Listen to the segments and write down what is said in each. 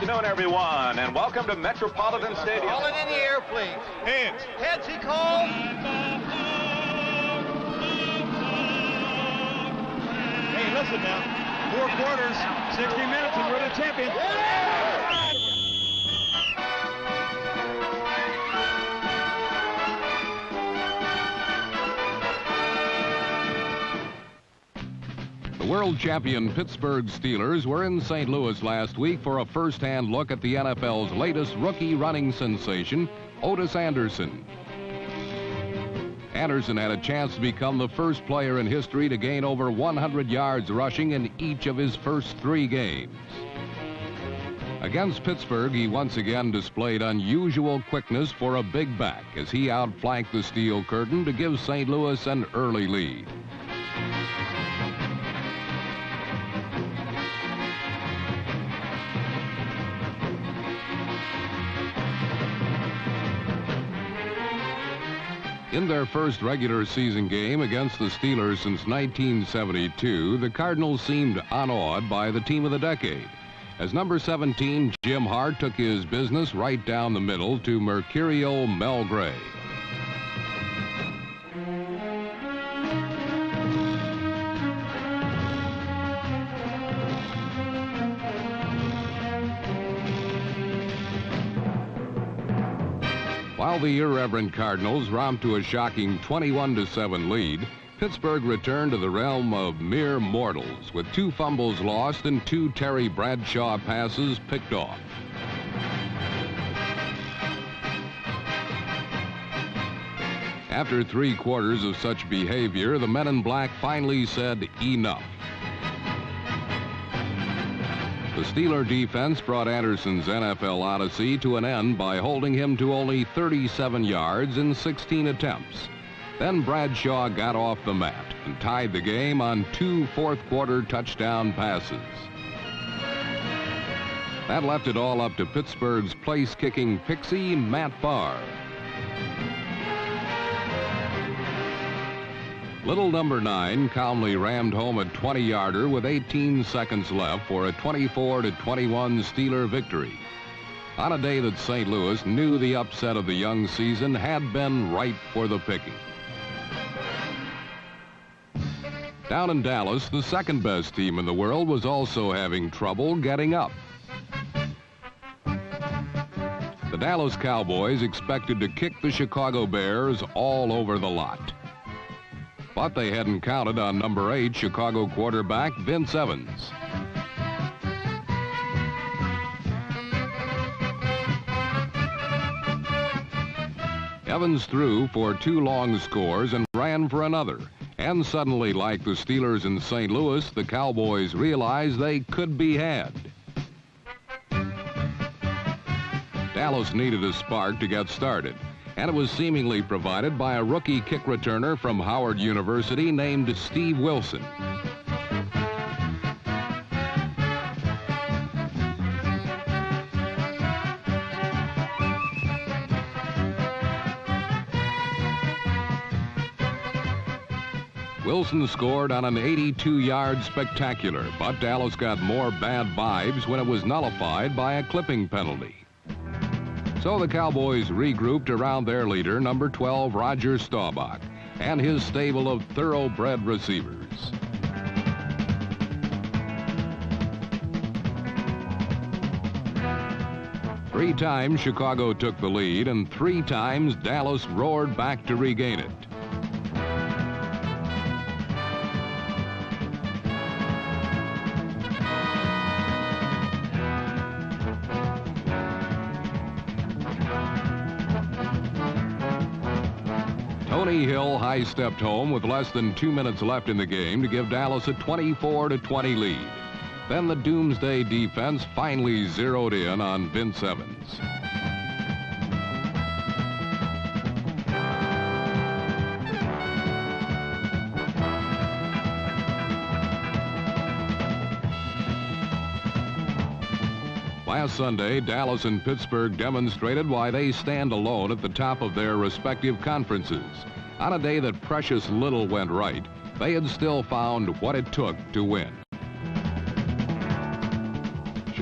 afternoon, everyone, and welcome to Metropolitan Stadium. Hold it in the air, please. Hands. Heads, he called. Hey, listen now. 4 quarters, 60 minutes, and we're the champions. The world champion Pittsburgh Steelers were in St. Louis last week for a first-hand look at the NFL's latest rookie running sensation, Otis Anderson. Anderson had a chance to become the first player in history to gain over 100 yards rushing in each of his first 3 games. Against Pittsburgh, he once again displayed unusual quickness for a big back as he outflanked the steel curtain to give St. Louis an early lead. In their first regular season game against the Steelers since 1972, the Cardinals seemed unawed by the team of the decade, as number 17, Jim Hart, took his business right down the middle to Mercurial Mel Gray. While the irreverent Cardinals romped to a shocking 21-7 lead, Pittsburgh returned to the realm of mere mortals with 2 fumbles lost and 2 Terry Bradshaw passes picked off. After 3 quarters of such behavior, the men in black finally said enough. The Steeler defense brought Anderson's NFL odyssey to an end by holding him to only 37 yards in 16 attempts. Then Bradshaw got off the mat and tied the game on 2 fourth-quarter touchdown passes. That left it all up to Pittsburgh's place-kicking pixie, Matt Barr. Little number 9 calmly rammed home a 20-yarder with 18 seconds left for a 24-21 Steeler victory, on a day that St. Louis knew the upset of the young season had been ripe for the picking. Down in Dallas, the second-best team in the world was also having trouble getting up. The Dallas Cowboys expected to kick the Chicago Bears all over the lot. But they hadn't counted on number 8 Chicago quarterback Vince Evans. Evans threw for 2 long scores and ran for another. And suddenly, like the Steelers in St. Louis, the Cowboys realized they could be had. Dallas needed a spark to get started, and it was seemingly provided by a rookie kick returner from Howard University named Steve Wilson. Wilson scored on an 82-yard spectacular, but Dallas got more bad vibes when it was nullified by a clipping penalty. So the Cowboys regrouped around their leader, number 12, Roger Staubach, and his stable of thoroughbred receivers. Three times Chicago took the lead, and 3 times Dallas roared back to regain it. Tony Hill high-stepped home with less than 2 minutes left in the game to give Dallas a 24-20 lead. Then the Doomsday defense finally zeroed in on Vince Evans. Last Sunday, Dallas and Pittsburgh demonstrated why they stand alone at the top of their respective conferences. On a day that precious little went right, they had still found what it took to win.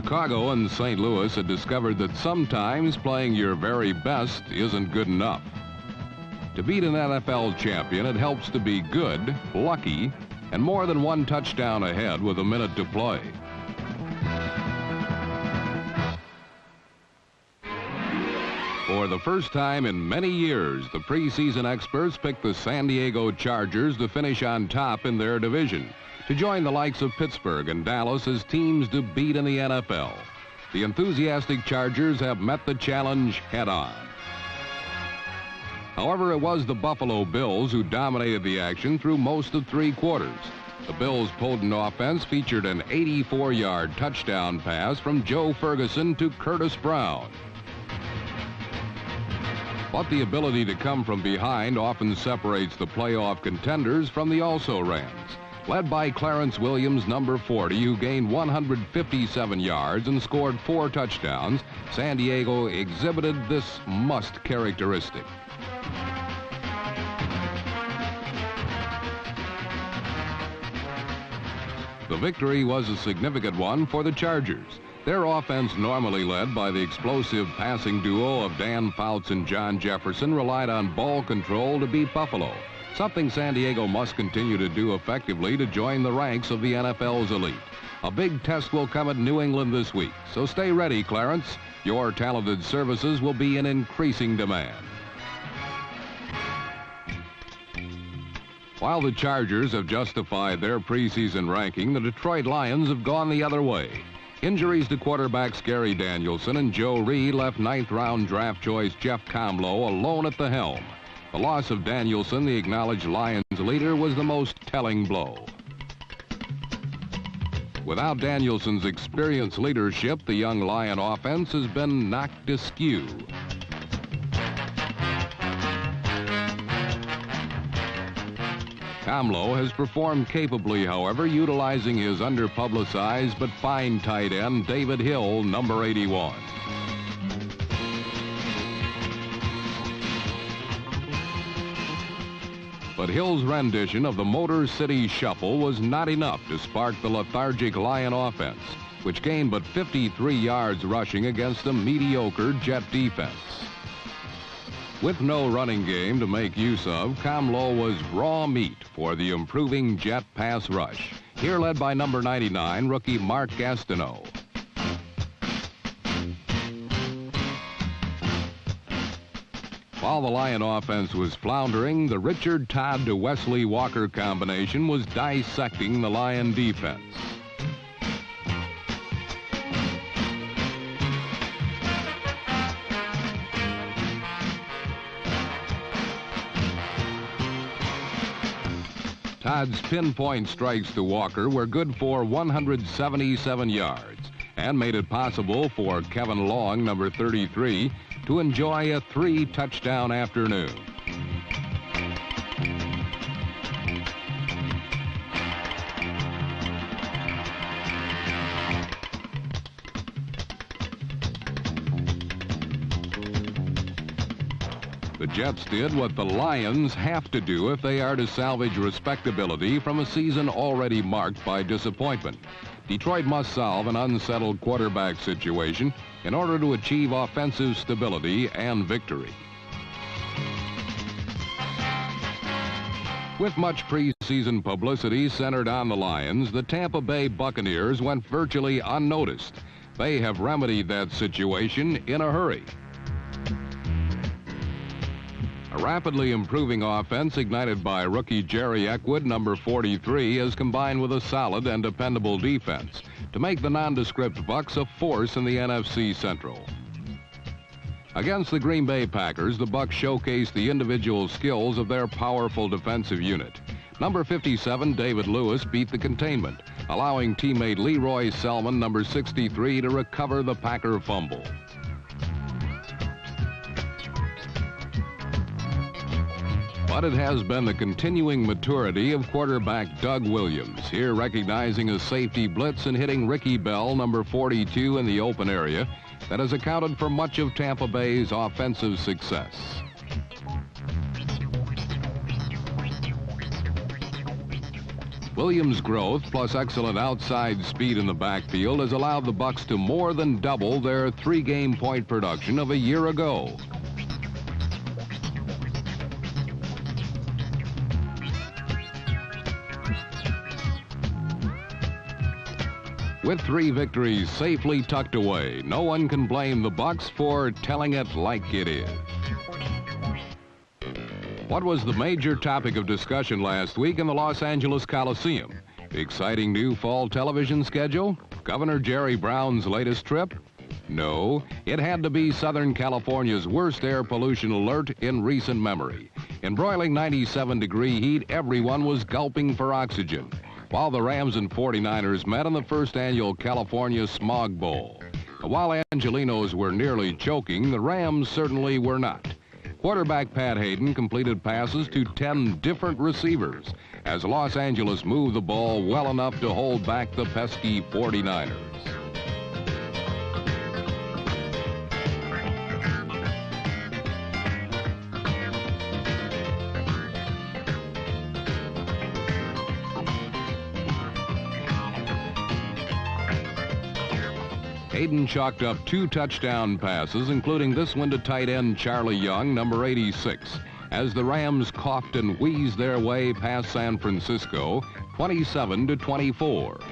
Chicago and St. Louis had discovered that sometimes playing your very best isn't good enough. To beat an NFL champion, it helps to be good, lucky, and more than one touchdown ahead with a minute to play. For the first time in many years, the preseason experts picked the San Diego Chargers to finish on top in their division, to join the likes of Pittsburgh and Dallas as teams to beat in the NFL. The enthusiastic Chargers have met the challenge head-on. However, it was the Buffalo Bills who dominated the action through most of three quarters. The Bills' potent offense featured an 84-yard touchdown pass from Joe Ferguson to Curtis Brown. But the ability to come from behind often separates the playoff contenders from the also-rans. Led by Clarence Williams, number 40, who gained 157 yards and scored 4 touchdowns, San Diego exhibited this must characteristic. The victory was a significant one for the Chargers. Their offense, normally led by the explosive passing duo of Dan Fouts and John Jefferson, relied on ball control to beat Buffalo, something San Diego must continue to do effectively to join the ranks of the NFL's elite. A big test will come at New England this week, so stay ready, Clarence. Your talented services will be in increasing demand. While the Chargers have justified their preseason ranking, the Detroit Lions have gone the other way. Injuries to quarterbacks Gary Danielson and Joe Reed left 9th-round draft choice Jeff Comlow alone at the helm. The loss of Danielson, the acknowledged Lions leader, was the most telling blow. Without Danielson's experienced leadership, the young Lion offense has been knocked askew. Comlow has performed capably, however, utilizing his underpublicized but fine tight end, David Hill, number 81. But Hill's rendition of the Motor City Shuffle was not enough to spark the lethargic Lion offense, which gained but 53 yards rushing against a mediocre Jet defense. With no running game to make use of, Comlow was raw meat for the improving Jet pass rush, here led by number 99, rookie Mark Gastineau. While the Lion offense was floundering, the Richard Todd to Wesley Walker combination was dissecting the Lion defense. Todd's pinpoint strikes to Walker were good for 177 yards and made it possible for Kevin Long, number 33, to enjoy a 3-touchdown afternoon. The Jets did what the Lions have to do if they are to salvage respectability from a season already marked by disappointment. Detroit must solve an unsettled quarterback situation in order to achieve offensive stability and victory. With much preseason publicity centered on the Lions, the Tampa Bay Buccaneers went virtually unnoticed. They have remedied that situation in a hurry. A rapidly improving offense ignited by rookie Jerry Eckwood, number 43, has combined with a solid and dependable defense to make the nondescript Bucs a force in the NFC Central. Against the Green Bay Packers, the Bucs showcased the individual skills of their powerful defensive unit. Number 57, David Lewis, beat the containment, allowing teammate Leroy Selman, number 63, to recover the Packer fumble. But it has been the continuing maturity of quarterback Doug Williams, here recognizing a safety blitz and hitting Ricky Bell, number 42, in the open area, that has accounted for much of Tampa Bay's offensive success. Williams' growth plus excellent outside speed in the backfield has allowed the Bucks to more than double their 3-game point production of a year ago. With 3 victories safely tucked away, no one can blame the Bucks for telling it like it is. What was the major topic of discussion last week in the Los Angeles Coliseum? The exciting new fall television schedule? Governor Jerry Brown's latest trip? No, it had to be Southern California's worst air pollution alert in recent memory. In broiling 97-degree heat, everyone was gulping for oxygen, while the Rams and 49ers met in the first annual California Smog Bowl. While Angelinos were nearly choking, the Rams certainly were not. Quarterback Pat Hayden completed passes to 10 different receivers as Los Angeles moved the ball well enough to hold back the pesky 49ers. Hayden chalked up 2 touchdown passes, including this one to tight end Charlie Young, number 86, as the Rams coughed and wheezed their way past San Francisco, 27-24.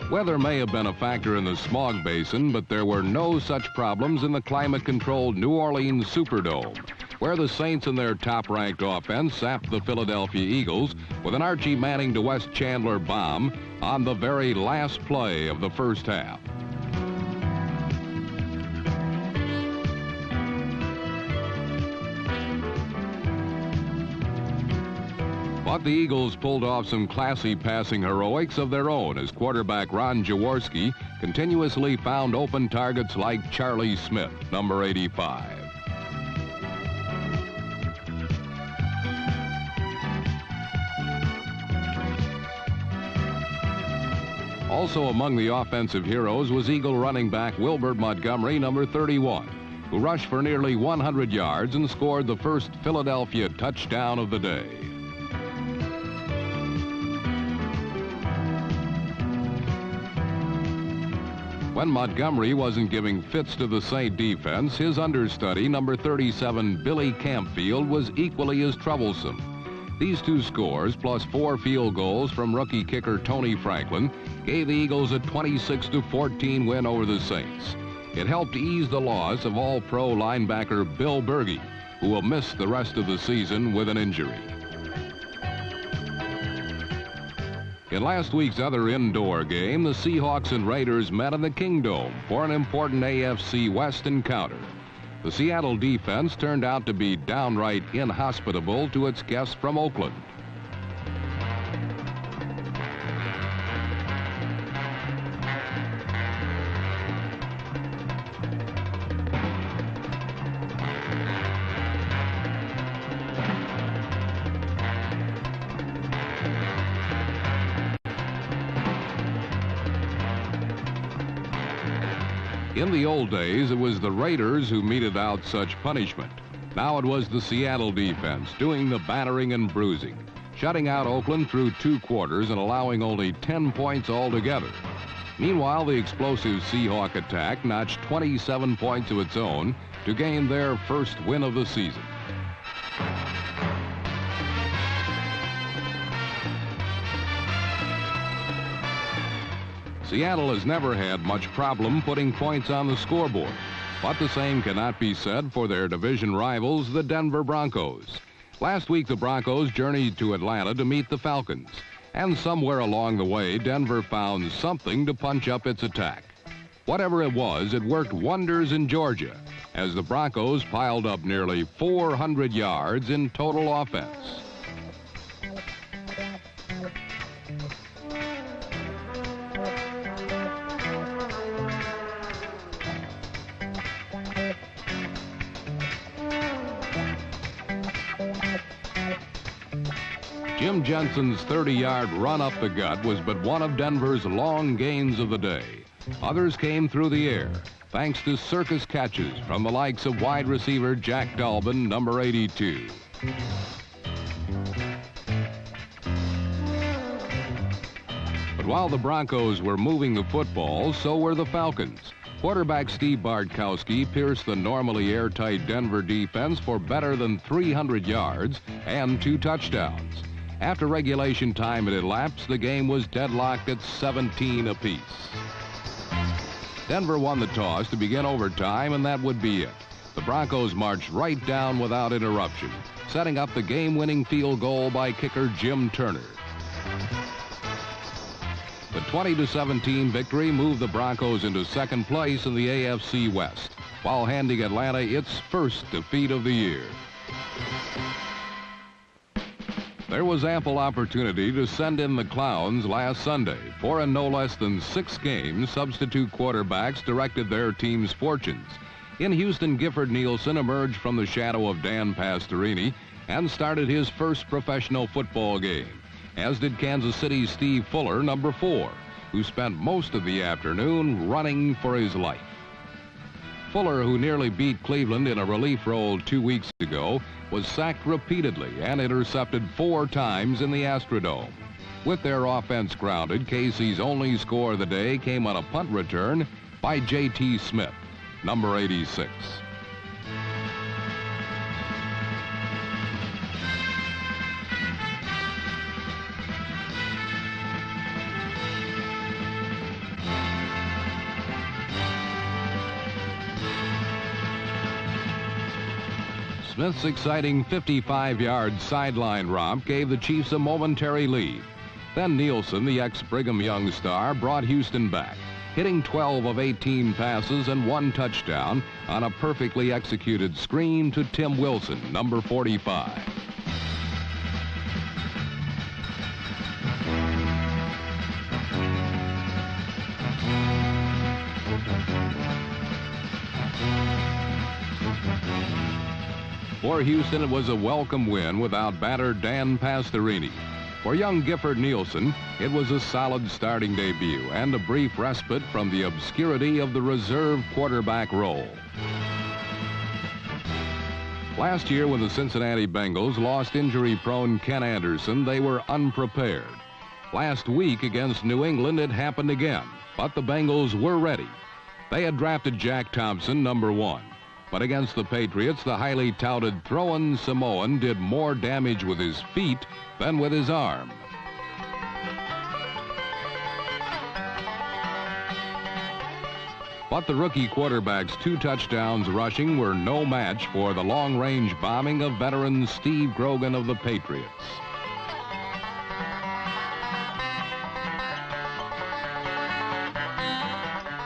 Weather may have been a factor in the smog basin, but there were no such problems in the climate-controlled New Orleans Superdome, where the Saints and their top-ranked offense sapped the Philadelphia Eagles with an Archie Manning to Wes Chandler bomb on the very last play of the first half. But the Eagles pulled off some classy passing heroics of their own as quarterback Ron Jaworski continuously found open targets like Charlie Smith, number 85. Also among the offensive heroes was Eagle running back Wilbert Montgomery, number 31, who rushed for nearly 100 yards and scored the first Philadelphia touchdown of the day. When Montgomery wasn't giving fits to the Saint defense, his understudy, number 37, Billy Campfield, was equally as troublesome. These 2 scores, plus 4 field goals from rookie kicker Tony Franklin, gave the Eagles a 26-14 win over the Saints. It helped ease the loss of All-Pro linebacker Bill Berge, who will miss the rest of the season with an injury. In last week's other indoor game, the Seahawks and Raiders met in the Kingdome for an important AFC West encounter. The Seattle defense turned out to be downright inhospitable to its guests from Oakland. In the old days, it was the Raiders who meted out such punishment. Now it was the Seattle defense doing the battering and bruising, shutting out Oakland through 2 quarters and allowing only 10 points altogether. Meanwhile, the explosive Seahawk attack notched 27 points of its own to gain their first win of the season. Seattle has never had much problem putting points on the scoreboard, but the same cannot be said for their division rivals, the Denver Broncos. Last week, the Broncos journeyed to Atlanta to meet the Falcons, and somewhere along the way, Denver found something to punch up its attack. Whatever it was, it worked wonders in Georgia, as the Broncos piled up nearly 400 yards in total offense. Jim Jensen's 30-yard run up the gut was but one of Denver's long gains of the day. Others came through the air, thanks to circus catches from the likes of wide receiver Jack Dalbin, number 82. But while the Broncos were moving the football, so were the Falcons. Quarterback Steve Bartkowski pierced the normally airtight Denver defense for better than 300 yards and 2 touchdowns. After regulation time had elapsed, the game was deadlocked at 17 apiece. Denver won the toss to begin overtime, and that would be it. The Broncos marched right down without interruption, setting up the game-winning field goal by kicker Jim Turner. The 20-17 victory moved the Broncos into second place in the AFC West, while handing Atlanta its first defeat of the year. There was ample opportunity to send in the clowns last Sunday, for in no less than 6 games, substitute quarterbacks directed their team's fortunes. In Houston, Gifford Nielsen emerged from the shadow of Dan Pastorini and started his first professional football game, as did Kansas City's Steve Fuller, number 4, who spent most of the afternoon running for his life. Fuller, who nearly beat Cleveland in a relief role 2 weeks ago, was sacked repeatedly and intercepted 4 times in the Astrodome. With their offense grounded, KC's only score of the day came on a punt return by J.T. Smith, number 86. Smith's exciting 55-yard sideline romp gave the Chiefs a momentary lead. Then Nielsen, the ex-Brigham Young star, brought Houston back, hitting 12 of 18 passes and 1 touchdown on a perfectly executed screen to Tim Wilson, number 45. For Houston, it was a welcome win without battered Dan Pastorini. For young Gifford Nielsen, it was a solid starting debut and a brief respite from the obscurity of the reserve quarterback role. Last year, when the Cincinnati Bengals lost injury-prone Ken Anderson, they were unprepared. Last week against New England, it happened again, but the Bengals were ready. They had drafted Jack Thompson, number 1. But against the Patriots, the highly touted throwing Samoan did more damage with his feet than with his arm. But the rookie quarterback's 2 touchdowns rushing were no match for the long-range bombing of veteran Steve Grogan of the Patriots.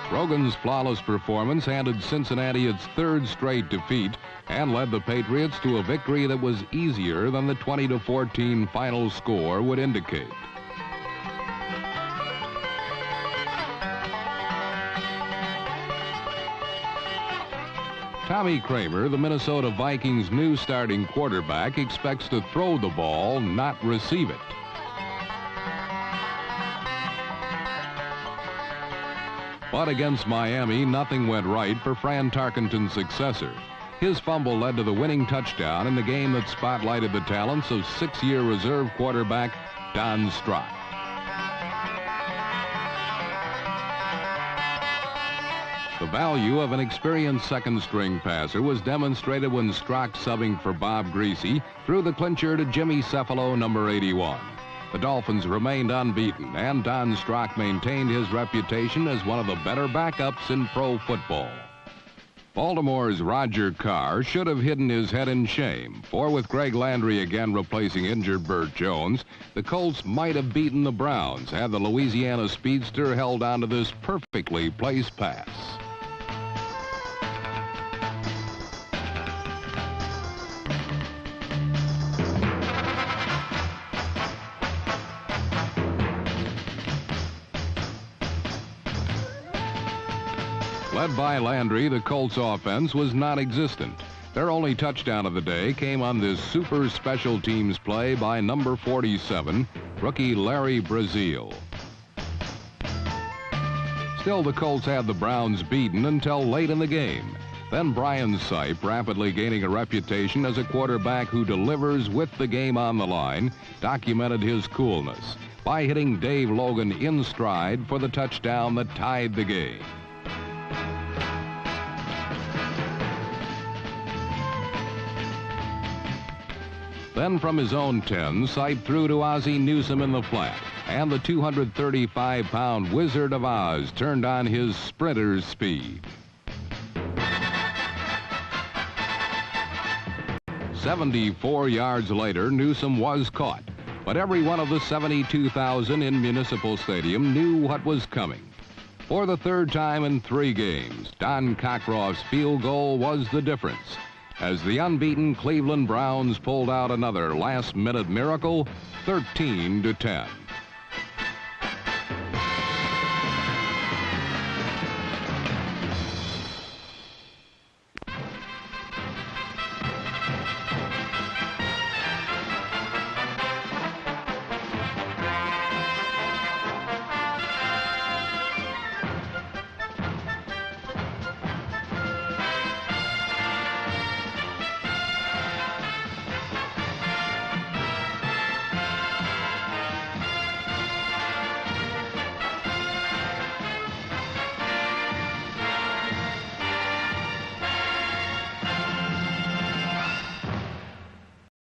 Grogan's flawless performance handed Cincinnati its 3rd straight defeat and led the Patriots to a victory that was easier than the 20-14 final score would indicate. Tommy Kramer, the Minnesota Vikings' new starting quarterback, expects to throw the ball, not receive it. But against Miami, nothing went right for Fran Tarkenton's successor. His fumble led to the winning touchdown in the game that spotlighted the talents of 6-year reserve quarterback Don Strock. The value of an experienced second-string passer was demonstrated when Strock, subbing for Bob Greasy, threw the clincher to Jimmy Cephalo, number 81. The Dolphins remained unbeaten, and Don Strock maintained his reputation as one of the better backups in pro football. Baltimore's Roger Carr should have hidden his head in shame, for with Greg Landry again replacing injured Burt Jones, the Colts might have beaten the Browns had the Louisiana speedster held onto this perfectly placed pass. Led by Landry, the Colts offense was non-existent. Their only touchdown of the day came on this super special teams play by number 47, rookie Larry Brazile. Still, the Colts had the Browns beaten until late in the game. Then Brian Sipe, rapidly gaining a reputation as a quarterback who delivers with the game on the line, documented his coolness by hitting Dave Logan in stride for the touchdown that tied the game. Then from his own 10, Sipe threw to Ozzie Newsome in the flat, and the 235-pound Wizard of Oz turned on his sprinter's speed. 74 yards later, Newsome was caught, but every one of the 72,000 in Municipal Stadium knew what was coming. For the third time in 3 games, Don Cockroft's field goal was the difference, as the unbeaten Cleveland Browns pulled out another last-minute miracle, 13-10.